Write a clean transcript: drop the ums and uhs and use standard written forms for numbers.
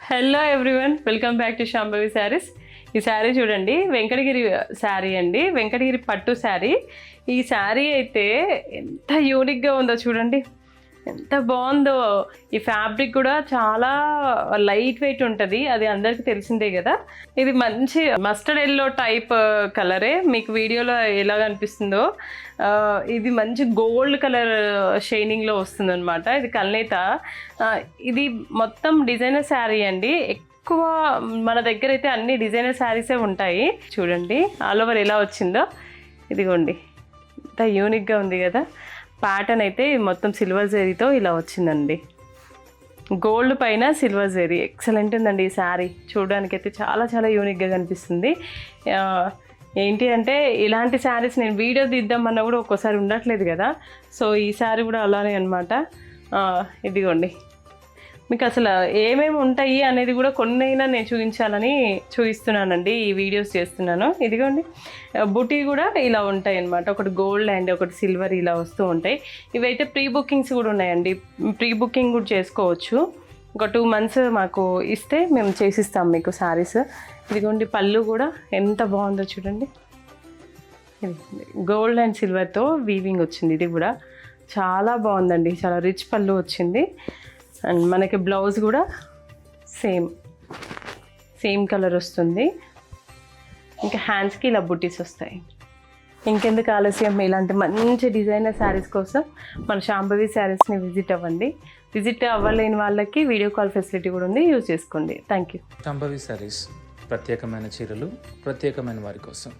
Hello everyone, welcome back to Shambhavi saris. ఈ శారీ చూడండి, వెంకటగిరి శారీ అండి, వెంకటగిరి పట్టు శారీ. ఈ శారీ అయితే ఎంత యూనిక్గా ఉందో చూడండి, ఎంత బాగుందో. ఈ ఫ్యాబ్రిక్ కూడా చాలా లైట్ వెయిట్ ఉంటుంది, అది అందరికీ తెలిసిందే కదా. ఇది మంచి మస్టర్డ్ ఎల్లో టైప్ కలరే, మీకు వీడియోలో ఎలా కనిపిస్తుందో. ఇది మంచి గోల్డ్ కలర్ షైనింగ్లో వస్తుంది అనమాట. ఇది కల్నేత. ఇది మొత్తం డిజైనర్ శారీ అండి. ఎక్కువ మన దగ్గర అయితే అన్ని డిజైనర్ శారీసే ఉంటాయి. చూడండి ఆల్ ఓవర్ ఎలా వచ్చిందో, ఇదిగోండి ఎంత యూనిక్గా ఉంది కదా. ప్యాటర్న్ అయితే మొత్తం సిల్వర్ జరీతో ఇలా వచ్చిందండి, గోల్డ్ పైన సిల్వర్ జరీ. ఎక్సలెంట్ ఉందండి ఈ శారీ, చూడడానికైతే చాలా చాలా యూనిక్గా కనిపిస్తుంది. ఏంటి అంటే ఇలాంటి శారీస్ నేను వీడియో తీద్దామన్నా కూడా ఒక్కోసారి ఉండట్లేదు కదా. సో ఈ శారీ కూడా అలానే అనమాట. ఇదిగోండి, మీకు అసలు ఏమేమి ఉంటాయి అనేది కూడా కొన్నైనా నేను చూపించాలని చూపిస్తున్నానండి, ఈ వీడియోస్ చేస్తున్నాను. ఇదిగోండి, బుటీ కూడా ఇలా ఉంటాయి అన్నమాట. ఒకటి గోల్డ్ అండ్ ఒకటి సిల్వర్ ఇలా వస్తూ ఉంటాయి. ఇవైతే ప్రీ బుకింగ్స్ కూడా ఉన్నాయండి, ప్రీ బుకింగ్ కూడా చేసుకోవచ్చు. ఒక 2 months మాకు ఇస్తే మేము చేసిస్తాం మీకు శారీస్. ఇదిగోండి, పళ్ళు కూడా ఎంత బాగుందో చూడండి, గోల్డ్ అండ్ సిల్వర్తో వీవింగ్ వచ్చింది. ఇది కూడా చాలా బాగుందండి, చాలా రిచ్ పళ్ళు వచ్చింది. అండ్ మనకి బ్లౌజ్ కూడా సేమ్ కలర్ వస్తుంది. ఇంకా హ్యాండ్స్కి ఇలా బుటీస్ వస్తాయి. ఇంకెందుకు ఆలస్యం, ఇలాంటి మంచి డిజైనర్ శారీస్ కోసం మన శాంభవి శారీస్ని విజిట్ అవ్వండి. విజిట్ అవ్వలేని వాళ్ళకి వీడియో కాల్ ఫెసిలిటీ కూడా ఉంది, యూజ్ చేసుకోండి. Thank you. శాంభవి శారీస్, ప్రత్యేకమైన చీరలు ప్రత్యేకమైన వారి కోసం.